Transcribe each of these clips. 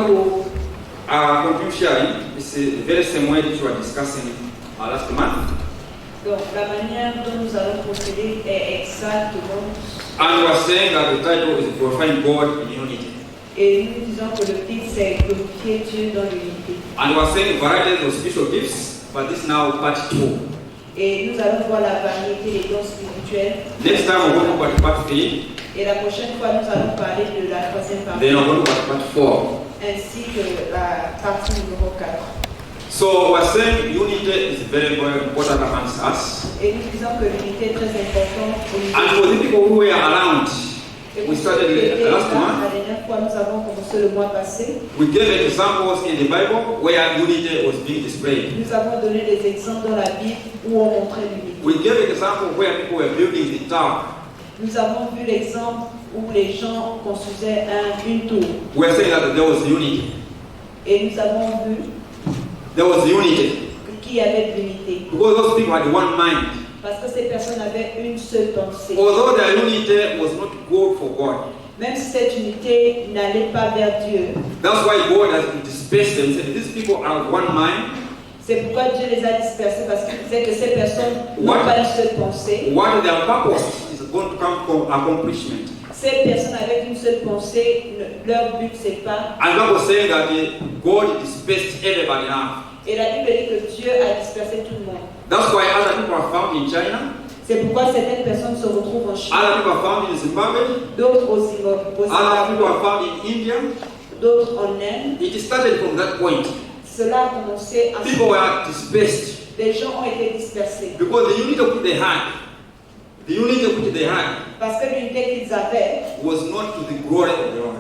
going to continue sharing. It's very same way that you were discussing last month. Donc, la manière dont nous allons procéder est exactement. And we are saying that the title is Glorifying God in Unity. Et nous disons que le titre c'est Glorifier Dieu dans l'unité. And we are saying varieties of spiritual gifts, but this is now part 2. Et nous allons voir la variété des dons spirituels. Next time we're going to go to part 3. Et la prochaine fois, nous allons parler de la troisième partie. Then we're going to go to part 4. Ainsi que la partie numéro 4. So we're saying unity is very, very important amongst us. Et nous disons que l'unité est très importante pour nous. And for the people who were around, we started last month. La dernière fois, nous avons commencé le mois passé. We gave examples in the Bible where unity was being displayed. Nous avons donné des exemples dans la Bible où on montrait l'unité. We gave examples where people were building the tower. Nous avons vu l'exemple où les gens construisaient une tour. We are saying that there was unity. Et nous avons vu There was unity. qu'il y avait de l'unité. Because those people had one mind. Parce que ces personnes avaient une seule pensée. Although their unity was not good for God. Même si cette unité n'allait pas vers Dieu. That's why God has dispersed them. Said, these people are one mind. C'est pourquoi Dieu les a dispersés, parce qu'il disait que ces personnes n'ont pas une seule pensée. What their purpose is going to come from accomplishment. Ces personnes avec une seule pensée, leur but c'est pas. And God was saying that God dispersed everybody now. Et la Bible dit que Dieu a dispersé tout le monde. That's why other people are found in China. C'est pourquoi certaines personnes se retrouvent en Chine. Other people are found in Zimbabwe. D'autres au Zimbabwe. Other people are found in India. D'autres en Inde. It started from that point. Cela a commencé à. People were dispersed. Les gens ont été dispersés. Because the unity which they had, parce que l'unité qu'ils avaient was not to the glory of the Lord.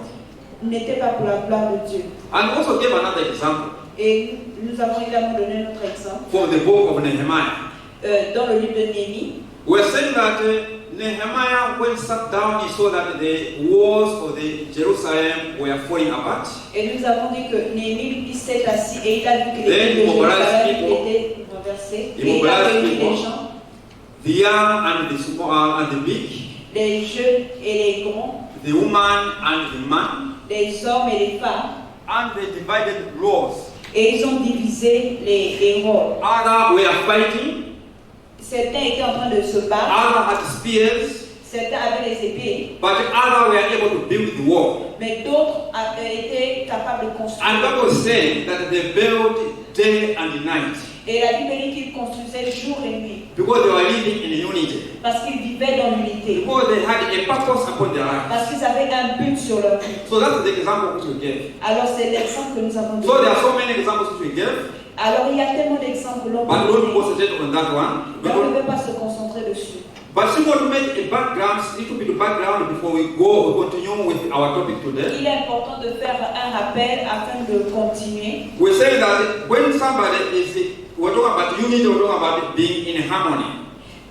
N'était pas pour la gloire de Dieu. And also gave another example. Et nous avons également donné notre exemple. From the book of Nehemiah. Dans le livre de Néhémie. We're saying that Nehemiah, when sat down, he saw that the walls of the Jerusalem were falling apart. Et nous avons dit que Néhémie il s'est assis et il a vu que les murs de Jérusalem étaient renversés. Et il a réuni les gens. The young and the small and the big. Les jeunes et les grands. The woman and the man. Les hommes et les femmes. And they divided roles. Et ils ont divisé les rôles. Others were fighting. Certains étaient en train de se battre. Others had spears. Certains avaient les épées. But others were able to build the wall. Mais d'autres étaient capables de construire. And God was saying that they built day and night. Et la Bible dit qu'ils construisaient jour et nuit. Because they were living in unity. Parce qu'ils vivaient dans l'unité. Because they had a purpose upon their life. Parce qu'ils avaient un but sur leur vie. So that's the example which we gave. Alors c'est l'exemple que nous avons donné. So there are so many examples which we gave. Alors il y a tellement d'exemples que l'on But don't concentrate on that one. Mais on ne peut pas se concentrer dessus. But she want to make a background, little bit of background before we continue with our topic today. Il est important de faire un rappel afin de continuer. We say that when somebody we're talking about unity, we're talking about it being in harmony.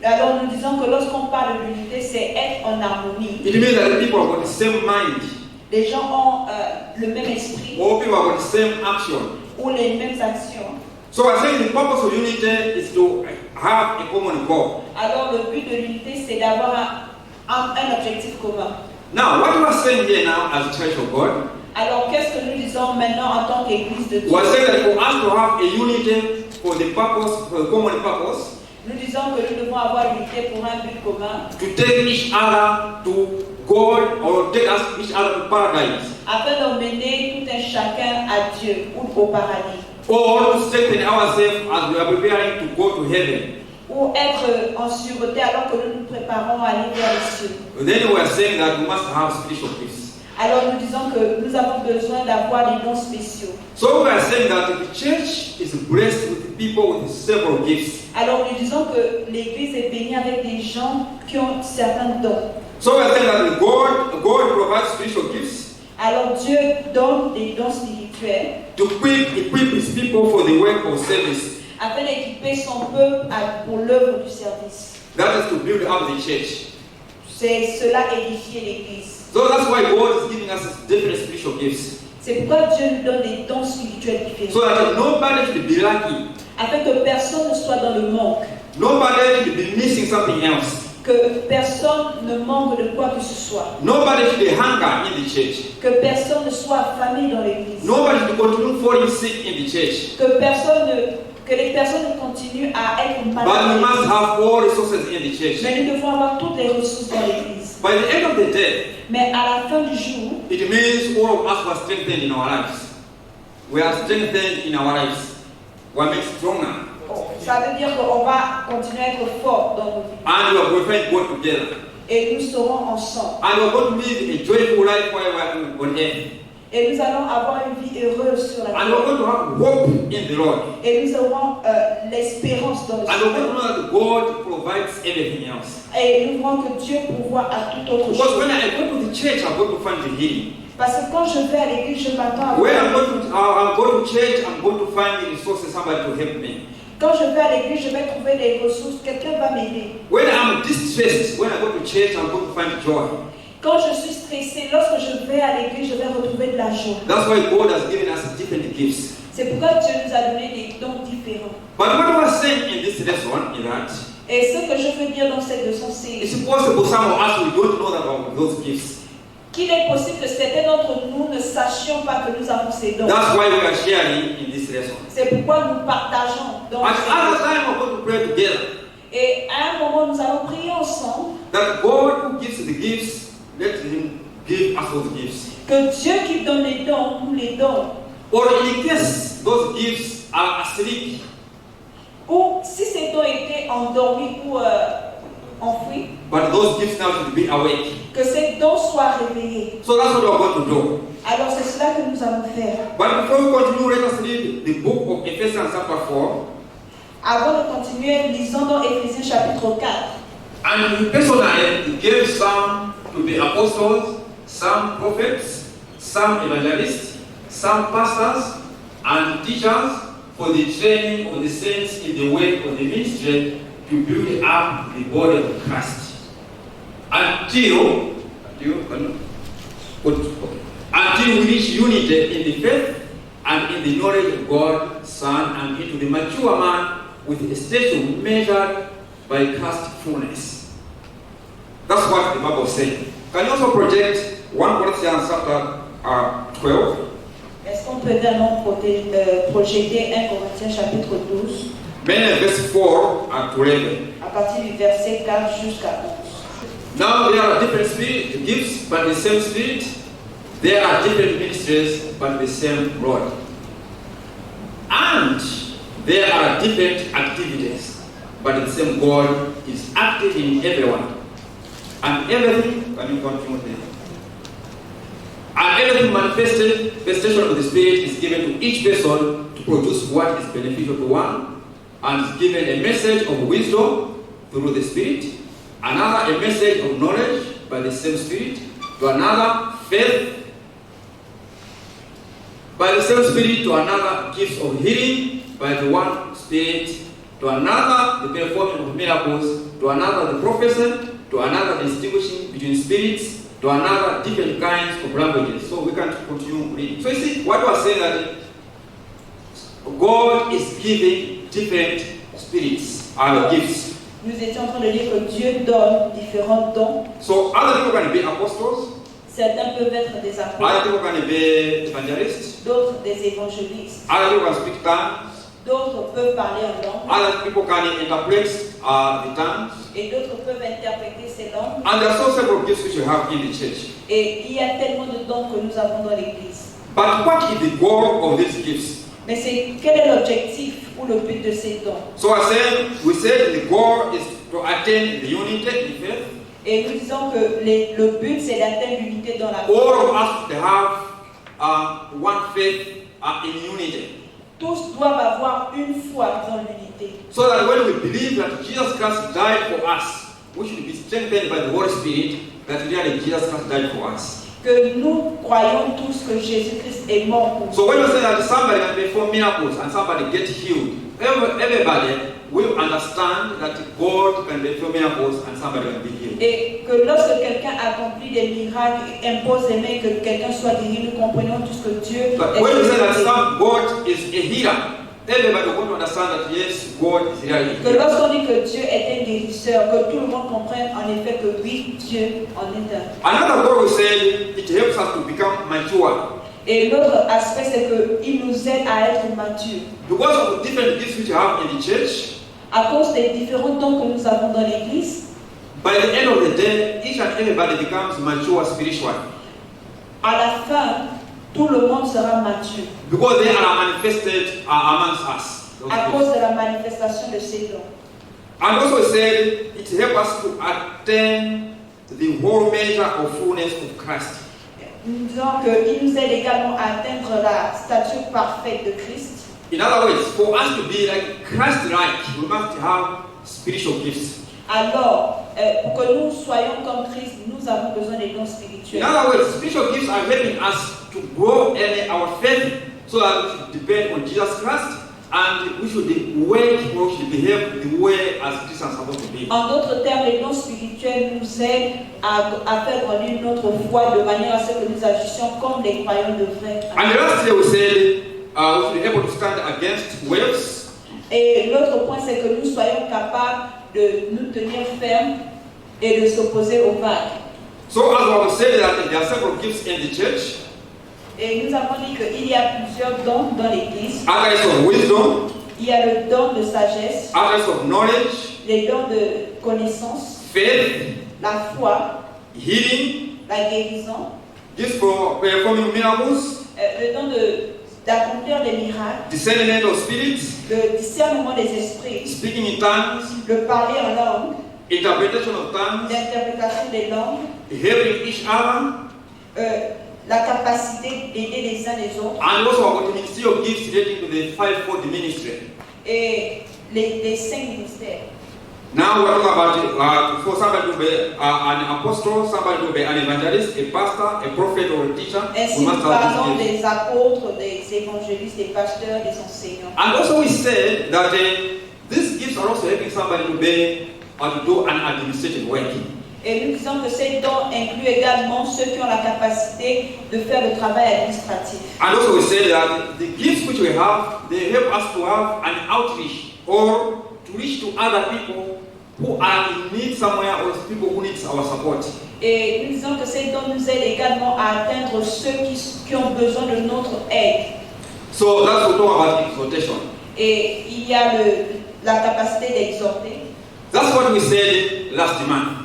Alors nous disons que lorsqu'on parle de l'unité, c'est être en harmonie. It means that the people have got the same mind. Les gens ont le même esprit. All people have got the same action. Ou les mêmes actions. So I say the purpose of unity is to have a common goal. Alors le but de l'unité, c'est d'avoir un objectif commun. Now, what we are saying here now as a Church of God. Alors qu'est-ce que nous disons maintenant en tant qu'Église de Dieu? We are saying that for us to have a unity for the purpose, for a common purpose. Nous disons que nous devons avoir l'unité pour un but commun. To take each other to God or take us each other to paradise. Afin d'emmener tout un chacun à Dieu ou au paradis. Or to strengthen ourselves as we are preparing to go to heaven. Ou être en sûreté alors que nous nous préparons à aller vers les cieux. Then we are saying that we must have spiritual gifts. Alors nous disons que nous avons besoin d'avoir des dons spéciaux. So we are saying that the church is blessed with people with several gifts. Alors nous disons que l'Église est bénie avec des gens qui ont certains dons. So we are saying that God provides spiritual gifts. Alors Dieu donne des dons spirituels. To equip His people for the work of service. Afin d'équiper son peuple pour l'œuvre du service. That is to build up the church. C'est cela édifier l'Église. So that's why God is giving us different spiritual gifts. C'est pourquoi Dieu nous donne des dons spirituels différents. So that nobody should be lacking. Afin que personne ne soit dans le manque. Nobody should be missing something else. que personne ne manque de quoi que ce soit. Nobody should be hunger in the church. Que personne ne soit affamé dans l'église. Nobody should continue falling sick in the church. Que les personnes continuent à être But we malades. must have all resources in the church. Mais nous devons avoir toutes les ressources dans l'église. By the end of the day, Mais à la fin du jour, it means all of us were strengthened in our lives. We are strengthened in our lives. We are made stronger. ça veut dire qu'on va continuer à être fort dans nos vies. And we are going to find God together. Et nous serons ensemble. And we are going to live a joyful life while we are on earth. Et nous allons avoir une vie heureuse sur la And we are terre. going to have hope in the Lord. Et nous aurons l'espérance dans le And we are going to Seigneur. know that God provides everything else. Et nous verrons que Dieu pourvoit à toute autre Because chose. when I go to the church, I'm going to find the healing. Parce que quand je vais à l'église, je m'attends à When I'm voir. going to church, I'm going to find the resources, somebody to help me. Quand je vais à l'église, je vais trouver des ressources. Quelqu'un va m'aider. When I'm distressed, when I go to church, I'm going to find joy. Quand je suis stressée, lorsque je vais à l'église, je vais retrouver de la joie. That's why God has given us different gifts. C'est pourquoi Dieu nous a donné des dons différents. But what I was saying in this lesson is that Et ce que je veux dire dans cette leçon, c'est it's possible some of us we don't know that about those gifts. qu'il est possible que certains d'entre nous ne sachions pas que nous avons ces dons. That's why we are sharing in this lesson. C'est pourquoi nous partageons dans At cette other leçon. time, we're going to pray together Et à un moment, nous allons prier ensemble that God who gives the gifts, let Him give us those gifts. que Dieu qui donne les dons nous les donne. Or in case those gifts are asleep, Ou si ces dons étaient endormis ou enfouis, but those gifts now should be awake. que ces dons soient réveillés. So that's what we're going to do. Alors c'est cela que nous allons faire. But before we continue, let us read the book of Ephesians chapter 4. Avant de continuer, lisons dans Éphésiens chapitre 4. And he personally gave some to the apostles, some prophets, some evangelists, some pastors and teachers for the training of the saints in the way of the ministry to build up the body of Christ. Until we reach unity in the faith and in the knowledge of God, Son, and into the mature man with a stature measured by Christ's fullness. That's what the Bible says. Can you also project 1 Corinthians chapter 12? Est-ce qu'on peut également projeter 1 Corinthiens chapitre 12 Mainly verse 4 and 11. à partir du verset 4 jusqu'à 11. Now there are different spirit gifts, but the same Spirit. There are different ministries, but the same Lord. And there are different activities, but the same God is active in everyone. And everything, can you continue there? And everything manifestation of the Spirit is given to each person to produce what is beneficial to one, and is given a message of wisdom through the Spirit, another a message of knowledge by the same Spirit, to another faith by the same Spirit, to another gifts of healing by the one Spirit, to another the performing of miracles, to another the prophecy, to another distinguishing between spirits, to another different kinds of languages. So we can continue reading. So you see, what was saying that God is giving different spirits or gifts. Nous étions en train de dire que Dieu donne différents dons. So other people can be apostles, Certains peuvent être des other apôtres, people can be evangelists, d'autres des évangélistes, other people can speak tongues, d'autres peuvent parler en langue other people can interpret the tongues. et d'autres peuvent interpréter ces langues. And there are so several gifts which you have in the church. Et il y a tellement de dons que nous avons dans l'Église. But what is the goal of these gifts? Mais quel est l'objectif ou le but de ces dons? So we said the goal is to attain the unity in faith. Et nous disons que le but c'est d'atteindre l'unité dans la All foi. of us to have one faith in unity. Tous doivent avoir une foi dans l'unité. So that when we believe that Jesus Christ died for us, we should be strengthened by the Holy Spirit that really Jesus Christ died for us. Que nous croyons tous que Jésus-Christ est mort pour nous. So when you say that somebody can perform miracles and somebody gets healed, everybody will understand that God can perform miracles and somebody can be healed. Et que lorsque quelqu'un accomplit des miracles et impose les mains, que quelqu'un soit guéri, nous comprenons tous que Dieu But est when you say that Dieu. God is a healer, everybody want to understand that yes, God is really Que here. lorsqu'on dit que Dieu est un guérisseur, que tout le monde comprenne en effet que oui, Dieu en est un. Another goal we said it helps us to become mature Et l'autre aspect, c'est qu'il nous aide à être matures. because of the different gifts which you have in the church. À cause des différents dons que nous avons dans l'Église, By the end of the day, each and everybody becomes mature spiritually à la fin, tout le monde sera mature because they are manifested amongst us. Those à gifts. cause de la manifestation de ces dons. And also said it helps us to attain the whole measure of fullness of Christ. Nous disons qu'il nous aide également à atteindre la stature parfaite de Christ. In other words, for us to be like Christ-like, we must have spiritual gifts. Alors, pour que nous soyons comme Christ, nous avons besoin des dons In spirituels. other words, spiritual gifts are helping us to grow in our faith so that we should depend on Jesus Christ and we should work or we should behave the way as Christians are supposed to be. En d'autres termes, les dons spirituels nous aident à faire grandir notre foi de manière à ce que nous agissions comme les croyants devraient. And lastly, we said we should be able to stand against waves. Et l'autre point, c'est que nous soyons capables de nous tenir fermes et de s'opposer aux vagues. So as I was saying that there are several gifts in the church. Et nous avons dit qu'il y a plusieurs dons dans l'Église. Others of wisdom, Il y a le don de sagesse, others of knowledge, les dons de connaissance, faith, la foi, healing, la guérison, gifts for performing miracles, le don d'accomplir des miracles, discernment of spirits, le discernement des esprits, speaking in tongues, le parler en langue, interpretation of tongues, l'interprétation des langues, helping each other, la capacité d'aider les uns les autres and also about the ministry of gifts relating to the fivefold ministry. et les 5 ministères. Now we're talking about for somebody to be an apostle, somebody to be an evangelist, a pastor, a prophet, or a teacher. Ainsi, We nous must have parlons these gifts. des apôtres, des évangélistes, des pasteurs, des enseignants. And also we said that these gifts are also helping somebody to be to do an administrative work. Et nous disons que ces dons incluent également ceux qui ont la capacité de faire le travail administratif. And also we said that the gifts which we have, they help us to have an outreach or to reach to other people who are in need somewhere or people who need our support. Et nous disons que ces dons nous aident également à atteindre ceux qui ont besoin de notre aide. So that's what we talk about exhortation. Et il y a la capacité d'exhorter. That's what we said last month.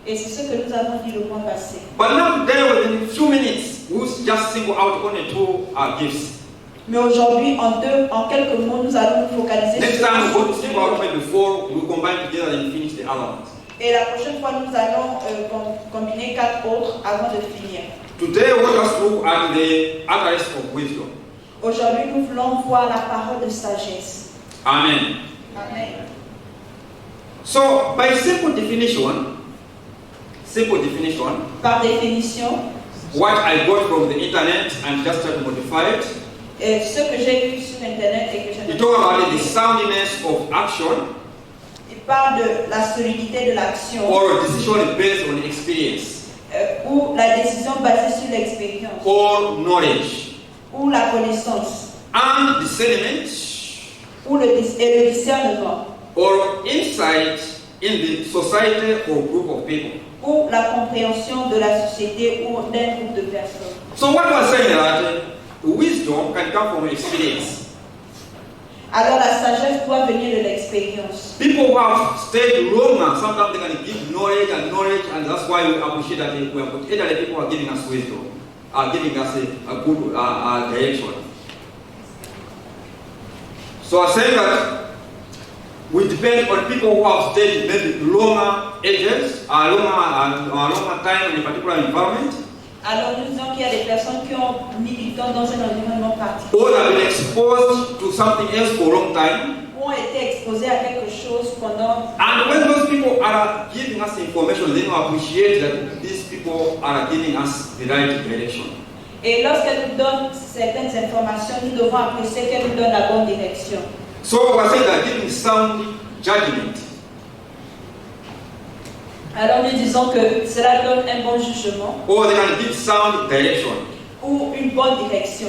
Et c'est ce que nous avons dit le mois passé. But now today within a few minutes, we'll just single out only two gifts. Mais aujourd'hui, en quelques mots, nous allons nous focaliser Next sur time we'll go to ce single out maybe four, we'll combine together and finish the other ones. Et la prochaine fois, nous allons combiner 4 autres avant de finir. Today we want us to look at the others of wisdom. Aujourd'hui, nous voulons voir la parole de sagesse. Amen. Amen. So by simple definition, Par définition, what I got from the internet and just tried to modify it, ce que j'ai vu sur Internet et que we talk about the soundness of action il parle de la solidité de l'action or decision based on experience ou la décision basée sur l'expérience or knowledge ou la connaissance and discernment ou le discernement or insight in the society or group of people. ou la compréhension de la société ou d'un groupe de personnes. So what we're saying is that wisdom can come from experience. Alors la sagesse doit venir de l'expérience. People who have stayed longer, sometimes they can give knowledge, and that's why we appreciate that we have got elderly people are giving us wisdom, are giving us a good direction. So I'm saying that we depend on people who have stayed maybe longer ages, longer time in a particular environment, Alors nous disons qu'il y a des personnes qui ont mis du temps dans un environnement particulier, or have been exposed to something else for a long time. ont été exposés à quelque chose pendant. And when those people are giving us information, they will appreciate that these people are giving us the right direction. Et lorsqu'elles nous donnent certaines informations, nous devons apprécier qu'elles nous donnent la bonne direction. So we're saying that giving sound judgment. Alors nous disons que cela donne un bon jugement Or they can give sound direction. ou une bonne direction.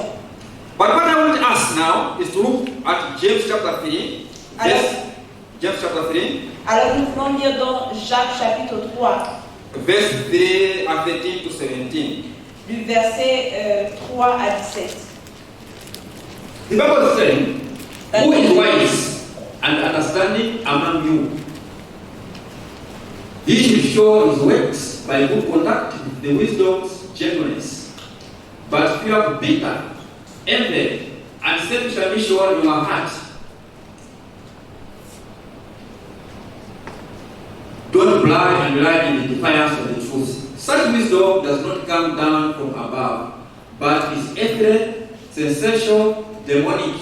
But what I want us now is to look at James chapter 3. Yes, James chapter 3. Alors nous voulons lire dans Jacques chapitre 3, Verse 3 and 13 to 17. du verset 3 à 17. The Bible is saying, who is wise and understanding among you? He should show his works by good conduct with the wisdom's gentleness. But if you have bitter, envy, and selfish ambition in your heart, don't blind and rely in the defiance of the truth. Such wisdom does not come down from above, but is earthly, sensational, demonic.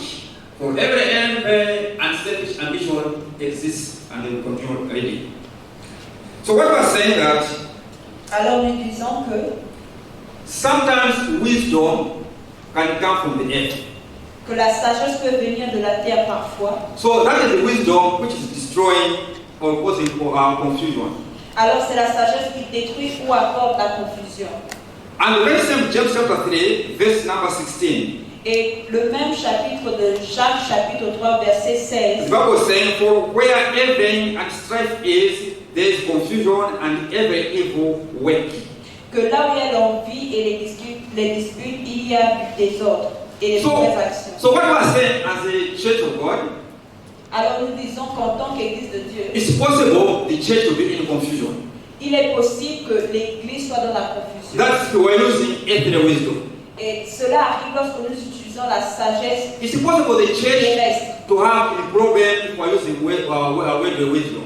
For every envy and selfish ambition exists, and they will continue reading. So what we're saying that Alors nous disons que sometimes wisdom can come from the earth. la sagesse peut venir de la terre parfois. So that is the wisdom which is destroying or causing confusion. Alors c'est la sagesse qui détruit ou apporte la confusion. And the very same James chapter 3, verse number 16. Et le même chapitre de Jacques chapitre 3 verset The 16. Bible is saying, for where envy and strife is, there is confusion and every evil work. Que là où il y a l'envie et les disputes, il y a du désordre et les mauvaises actions. So what we are saying as a church of God, Alors nous disons qu'en tant qu'Église de Dieu, it's possible the church to be in confusion. il est possible que l'Église soit dans la confusion. That's we're using earthly wisdom. Et cela arrive lorsque nous utilisons la sagesse It's possible the church terrestre. to have a problem if we're using worldly wisdom.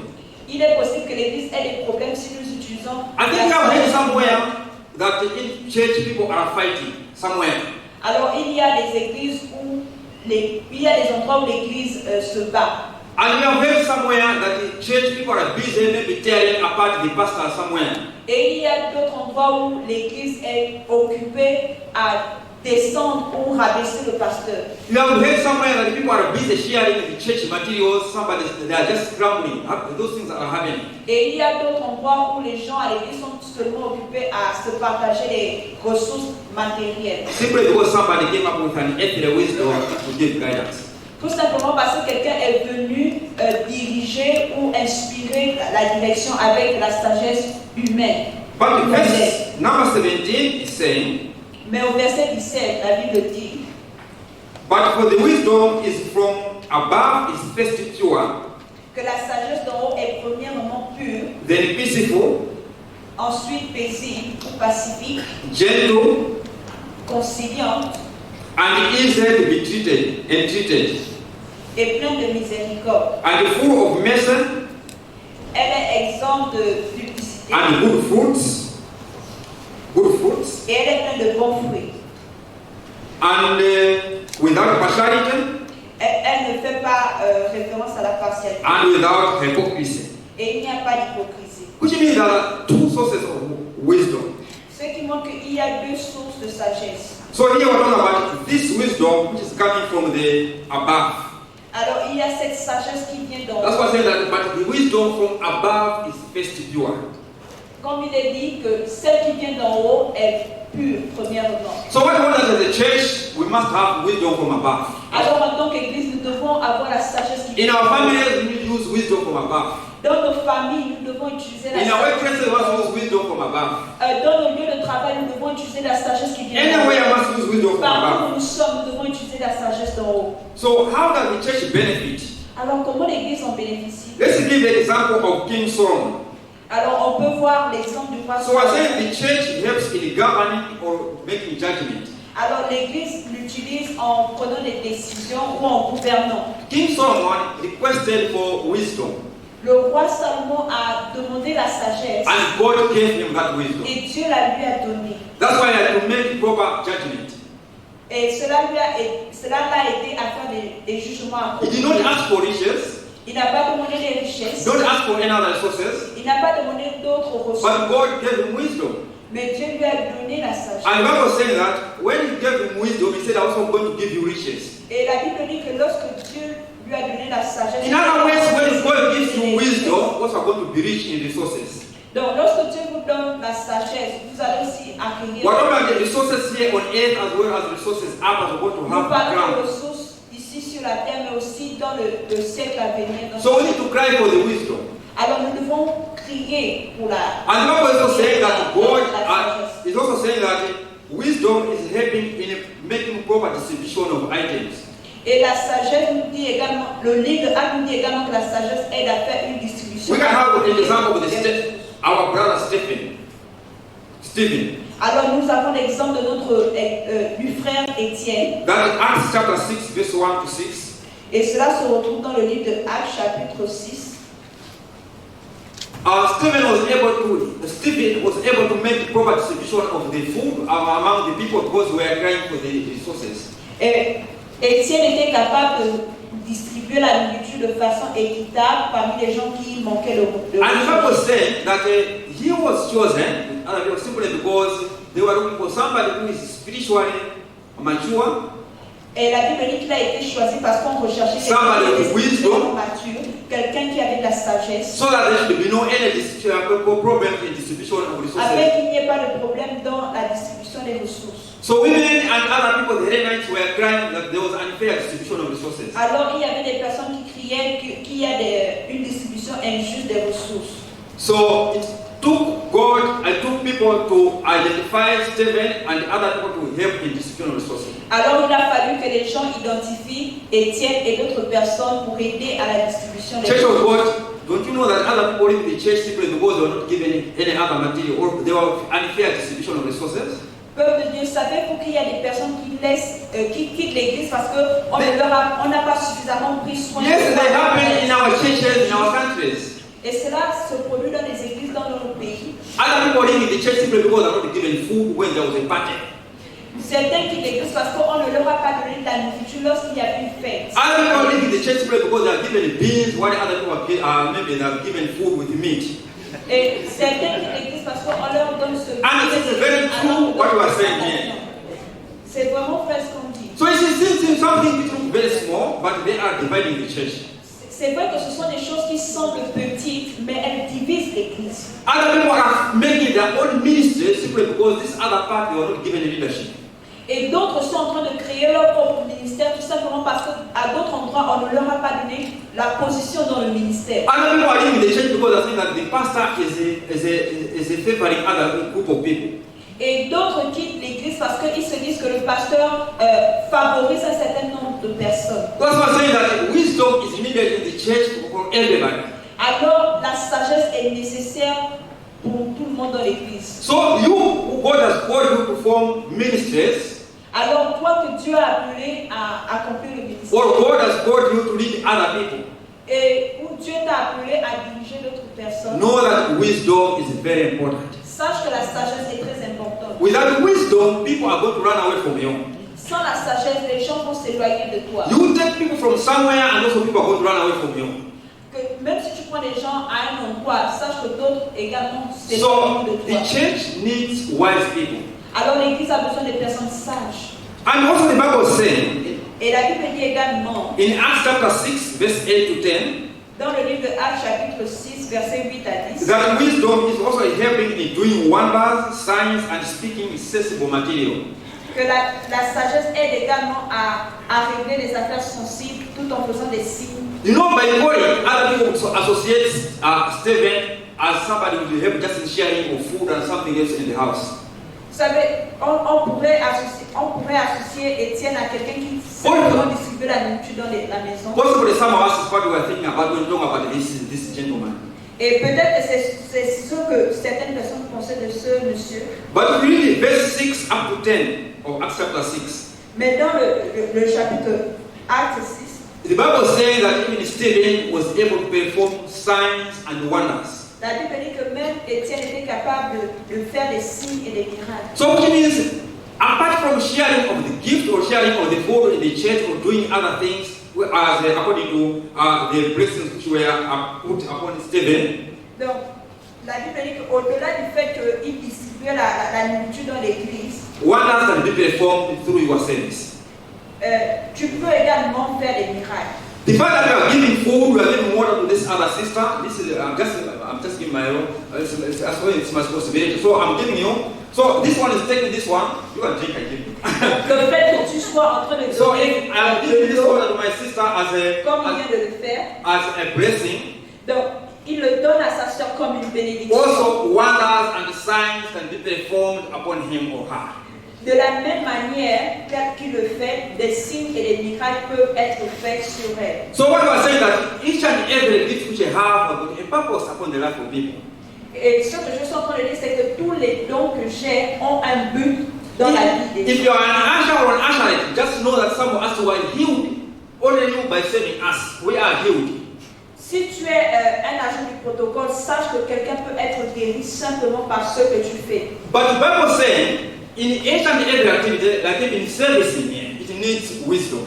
Il est possible que l'Église ait des problèmes si nous utilisons I think I've read somewhere that in church people are fighting somewhere. Alors il y a des églises où il y a des endroits où l'Église se bat. And we have read somewhere that the church people are busy maybe tearing apart the pastor somewhere. Et il y a d'autres endroits où l'Église est occupée à descendre ou rabaisser le pasteur. You have heard somewhere that people are busy sharing the church materials, they are just scrambling. Those things are happening. Et il y a d'autres endroits où les gens à l'Église sont seulement occupés à se partager les ressources matérielles. Simply because somebody came up with an earthly wisdom to give guidance. Tout simplement parce que quelqu'un est venu diriger ou inspirer la direction avec la sagesse humaine. But the verse number 17 is saying, Mais au verset 17, la Bible dit, but for the wisdom is from above is first pure, que la sagesse d'en haut est premièrement pure, then peaceful, ensuite paisible ou pacifique, gentle, conciliante and easy to be treated, et pleine de miséricorde. and full of mercy Elle est exempte de duplicité and good fruits, et elle est pleine de bons fruits. and without partiality Elle ne fait pas référence à la partialité and without hypocrisy. et il n'y a pas d'hypocrisie. Which means there are two sources of wisdom. Ce qui montre qu'il y a deux sources de sagesse. So here we're talking about this wisdom which is coming from the above. Alors il y a cette sagesse qui vient d'en That's why I haut. say that, but the wisdom from above is first pure. Comme il est dit que celle qui vient d'en haut est pure, premièrement. So what we want as a church, we must have wisdom from above. Alors en tant qu'Église, nous devons avoir la sagesse qui In vient our d'en haut. families, we need to use wisdom from above. Dans nos familles, nous devons utiliser la In our sagesse. workplaces, we must use wisdom from above. Dans nos lieux de travail, nous devons utiliser la sagesse qui vient d'en Anywhere, haut. we must use wisdom from Partout above. où nous sommes, nous devons utiliser la sagesse d'en haut. So how does the church benefit? Alors comment l'Église en bénéficie? Let's give the example of King Solomon. Alors on peut voir l'exemple du roi So I Salomon. say the church helps in governing or making judgment. Alors l'Église l'utilise en prenant des décisions ou en gouvernant. King Solomon requested for wisdom, Le roi Salomon a demandé la sagesse and God gave him that wisdom. et Dieu la lui a donnée. That's why he had to make proper judgment. Et cela l'a aidé à faire des jugements He did not appropriés. ask for riches, Il n'a pas demandé des richesses. don't ask for any other resources, Il n'a pas demandé d'autres ressources. but God gave him wisdom. Mais Dieu lui a donné la sagesse. And God was saying that when he gave him wisdom, he said, I'm also going to give you riches. Et la Bible dit que lorsque Dieu lui a donné la sagesse, In other words, when God gives you wisdom, also going to be rich in resources. Donc, lorsque Dieu vous donne la sagesse, vous allez aussi accueillir. We're talking about the resources here on earth as well as resources up as we're going to Nous have parlons ground. de ressources ici sur la terre, mais aussi dans le siècle à venir. So we need to cry for the wisdom. Alors, nous devons crier pour la. And the Bible is also saying that God la sagesse. is also saying that wisdom is helping in making proper distribution of items. Et la sagesse nous dit également, le livre de Actes nous dit également que la sagesse aide à faire une distribution. We can have an example of our brother Stephen. Alors nous avons l'exemple de notre du frère Étienne. That in Acts chapter 6, verse 1 to 6. Et cela se retrouve dans le livre de Actes chapitre 6. Stephen was able to make proper distribution of the food among the people because we are crying for the resources. Et Étienne était capable de distribuer la nourriture de façon équitable parmi les gens qui manquaient le And the Bible said that he was chosen simply because they were looking for somebody who is spiritually mature. Et la Bible dit qu'il a été choisi parce qu'on recherchait quelqu'un qui était spirituellement mature, quelqu'un qui avait de la sagesse. So that there should be no any problem in distribution of resources. Afin qu'il n'y ait pas de problème dans la distribution des ressources. So women and other people, the Hellenites, were crying that there was unfair distribution of resources. Alors il y avait des personnes qui criaient qu'il y a une distribution injuste des ressources. So it took God and took people to identify Stephen and other people to help in distribution of resources. Alors il a fallu que les gens identifient Étienne et d'autres personnes pour aider à la distribution des Church of ressources. God, don't you know that other people in the church simply because they were not given any other material or they were unfair distribution of resources? Peuple de Dieu, savez pour qu'il y a des personnes qui quittent l'église parce qu'on n'a pas suffisamment pris soin Yes, de they happen in our churches, in our countries. Et cela se produit dans les églises dans notre pays. Other people in the church simply because they were not given food when there was a party. Certains quittent l'église parce qu'on ne leur a pas donné de la nourriture lorsqu'il y a une fête. Other people live in the church simply because they are given beans, while other people are maybe they are given food with meat. Et certains quittent l'église parce qu'on leur donne ce. And it is very true what you are saying here. C'est vraiment vrai ce qu'on dit. So it seems something which looks very small, but they are dividing the church. C'est vrai que ce sont des choses qui semblent petites, mais elles divisent l'église. Other people are making their own ministry simply because this other part they were not given leadership. Et d'autres sont en train de créer leur propre ministère tout simplement parce qu'à d'autres endroits, on ne leur a pas donné la position dans le ministère. Other people are leaving the church because they think that the pastor is a favoring other group of people. Et d'autres quittent l'église parce qu'ils se disent que le pasteur favorise un certain nombre de personnes. That's why I'm saying that wisdom is needed in the church for everybody. Alors la sagesse est nécessaire pour tout le monde dans l'église. So God has called you to form ministries. Alors toi que Dieu a appelé à accomplir le ministère. Or God has called you to lead other people. Et où Dieu t'a appelé à diriger d'autres personnes. Know that wisdom is very important. Sache que la sagesse est très importante. Without wisdom, people are going to run away from you. Sans la sagesse, les gens vont s'éloigner de toi. You take people from somewhere and also people are going to run away from you. Que même si tu prends des gens à un endroit, sache que d'autres également So s'éloignent de the toi. church needs wise people. Alors l'église a besoin de personnes sages. And also the Bible is saying Et la Bible dit également, in Acts chapter 6, verse 8 to 10, dans le livre de Actes chapitre 6, versets 8 à 10, that wisdom is also helping in doing wonders, signs, and speaking sensible material. que la sagesse aide également à régler les affaires sensibles tout en faisant des signes. You know, by calling other people to associate Stephen as somebody who will help just in sharing of food and something else in the house. Vous savez, on pourrait associer Étienne à quelqu'un qui simplement distribue la nourriture dans la maison. Possibly some of us is what we were thinking about when we talk about this gentleman. Et peut-être que c'est ce que certaines personnes pensaient de ce monsieur. But if you read verse 6 up to 10 of Acts chapter 6, Mais dans le chapitre Acte 6, the Bible says that even Stephen was able to perform signs and wonders. la Bible dit que même Étienne était capable de faire des signes et des miracles. So which means, apart from sharing of the gift or sharing of the food in the church or doing other things, as according to the blessings which were put upon Stephen, Donc, la Bible dit qu'au-delà du fait qu'il distribuait la nourriture dans l'église, wonders can be performed through your service. tu peux également faire des miracles. The fact that we are giving food, we are giving water to this other sister, this is just I'm just giving my own. It's my responsibility. So I'm giving you. So this one is taking this one. You can drink, I give you. Le fait que tu sois en train de So donner if I'm giving this one to my sister comme il vient de le faire, as a blessing, donc il le donne à sa soeur comme une bénédiction. also wonders and signs can be performed upon him or her. De la même manière, tel qu'il le fait, des signes et des miracles peuvent être faits sur elle. So what we are saying that each and every gift which you have a purpose upon the life of people. Et ce que je suis en train de dire, c'est que tous les dons que j'ai ont un but dans la vie des If gens. you are an usher or an usherette, just know that some of us were healed only you by saving us. We are healed. Si tu es un agent du protocole, sache que quelqu'un peut être guéri simplement par ce que tu fais. But the Bible says, in each and every activity, like in servicing here, it needs wisdom.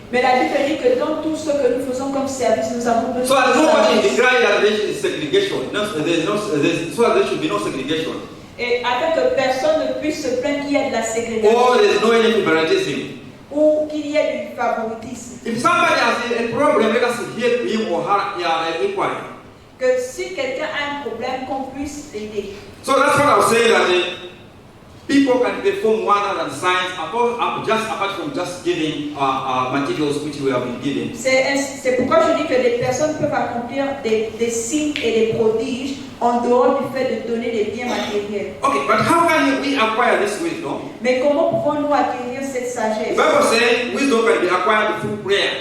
Mais la Bible dit que dans tout ce que nous faisons comme service, nous avons So besoin as de nobody sagesse. declared that there is segregation, so there should be no segregation. Et afin que personne ne puisse se plaindre qu'il y ait de la ségrégation Or there is no any favoritism. ou qu'il y ait du favoritisme. If somebody has a problem, let us help him or her equally. Que si quelqu'un a un problème, qu'on puisse l'aider. So that's what I was saying, that people can perform wonders and signs apart from just giving materials which we have been given. C'est pourquoi je dis que les personnes peuvent accomplir des signes et des prodiges en dehors du fait de donner des biens matériels. Okay, but how can we acquire this wisdom? Mais comment pouvons-nous acquérir cette The sagesse? Bible says wisdom can be acquired through prayer.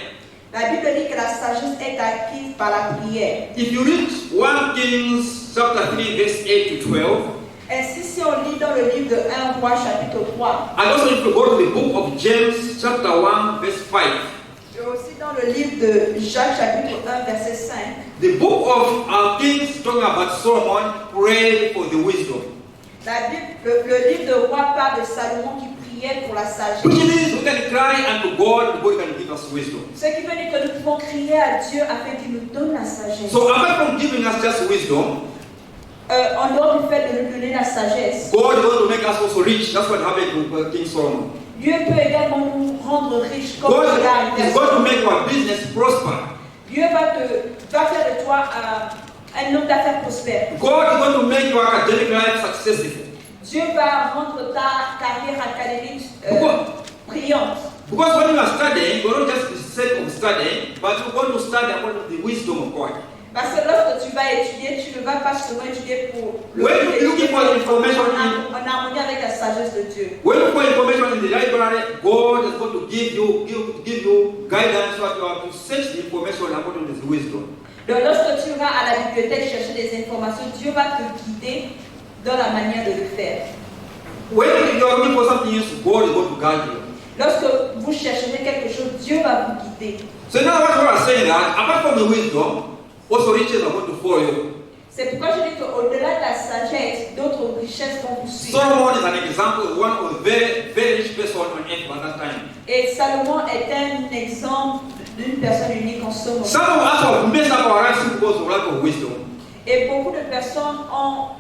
La Bible dit que la sagesse est acquise par la prière. If you read 1 Kings chapter 3 verse 8 to 12, Ainsi, si on lit dans le livre de 1 Roi chapitre 3, and also if you go to the book of James chapter 1 verse 5, et aussi dans le livre de Jacques chapitre 1 verset 5, the book of Kings talking about Solomon prayed for the wisdom. la Bible, le livre de Roi parle de Salomon qui priait pour la sagesse. Which means we can cry unto God, God can give us wisdom. Ce qui veut dire que nous pouvons crier à Dieu afin qu'il nous donne la sagesse. So apart from giving us just wisdom, En dehors du fait de nous donner la sagesse, God is going to make us also rich. That's what happened to King Solomon. Dieu peut également nous rendre riches comme God cela is going to make our business prosper. Dieu va faire de toi un homme d'affaires prospère. God is going to make your academic life successful. Dieu va rendre ta carrière académique brillante. Because when you are studying, you don't just for the sake of studying, but you want to study according to the wisdom of God. Parce que lorsque tu vas étudier, tu ne vas pas seulement étudier pour When you looking for information en harmonie avec la sagesse de Dieu. when you find information in the library, God is going to give you guidance what you have to search the information according to His wisdom. Donc lorsque tu vas à la bibliothèque chercher des informations, Dieu va te guider dans la manière de le faire. When you are looking for something else, God is going to guide you. Lorsque vous chercherez quelque chose, Dieu va vous guider. So now what we are saying that apart from the wisdom, also riches are going to follow you. C'est pourquoi je dis qu'au-delà de la sagesse, d'autres richesses vont vous suivre. Solomon is an example of one of the very rich person on earth at that time. Et Salomon est un exemple d'une personne unique en ce moment. Some of us have messed up our lives because of lack of wisdom. Et beaucoup de personnes ont,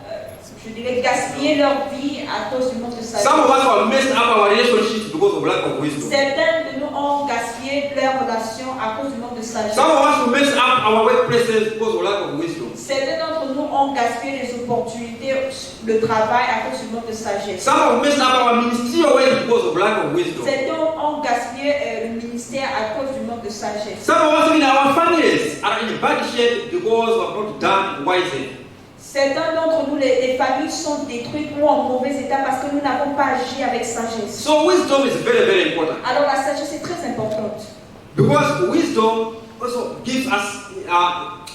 je dirais, gaspillé leur vie à cause du manque de sagesse. Some of us have messed up our relationships because of lack of wisdom. Certains de nous ont gaspillé leur relation à cause du manque de sagesse. Some of us have messed up our workplaces because of lack of wisdom. Certains d'entre nous ont gaspillé les opportunités de travail à cause du manque de sagesse. Some have messed up our ministerial ways because of lack of wisdom. Certains ont gaspillé le ministère à cause du manque de sagesse. Some of us in our families are in bad shape because we have not done wisely. Certains d'entre nous, les familles sont détruites ou en mauvais état parce que nous n'avons pas agi avec sagesse. So wisdom is very, very important. Alors la sagesse est très importante. Because wisdom also gives us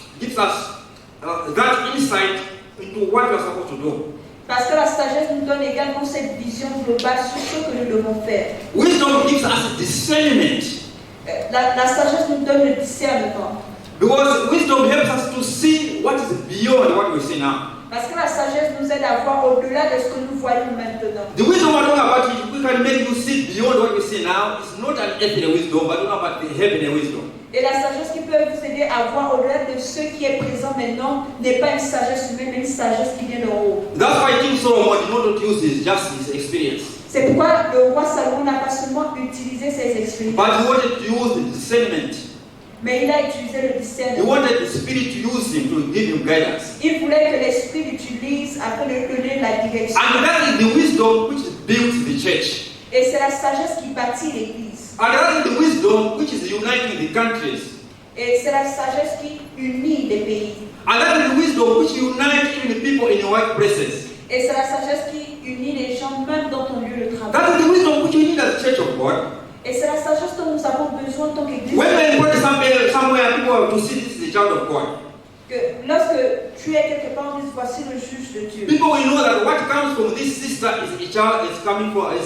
that insight into what we are supposed to do. Parce que la sagesse nous donne également cette vision globale sur ce que nous devons faire. Wisdom gives us discernment. La sagesse nous donne le discernement. Because wisdom helps us to see what is beyond what we see now. Parce que la sagesse nous aide à voir au-delà de ce que nous voyons maintenant. The wisdom we're talking about, we can make you see beyond what we see now. It's not an earthly wisdom, but not about the heavenly wisdom. Et la sagesse qui peut vous aider à voir au-delà de ce qui est présent maintenant n'est pas une sagesse humaine, mais une sagesse qui vient d'en haut. That's why King Solomon did not use his experience. C'est pourquoi le roi Salomon n'a pas seulement utilisé ses expériences, But he wanted to use the discernment. Mais il a utilisé le He discernement. wanted the Spirit to use him to give him guidance. Il voulait que l'Esprit l'utilise afin de donner la direction. And that is the wisdom which builds the church. Et c'est la sagesse qui bâtit l'Église. And that is the wisdom which is uniting the countries. Et c'est la sagesse qui unit les pays. And that is the wisdom which unites even the people in the workplaces. Et c'est la sagesse qui unit les gens même dans ton lieu de travail. That is the wisdom which we need as the Church of God. Et c'est la sagesse dont nous avons besoin en tant qu'Église. When we put somewhere, people have to see this is the child of God. Que lorsque tu es quelque part, on dit voici le juge de Dieu. People will know that what comes from this sister is a child is coming from this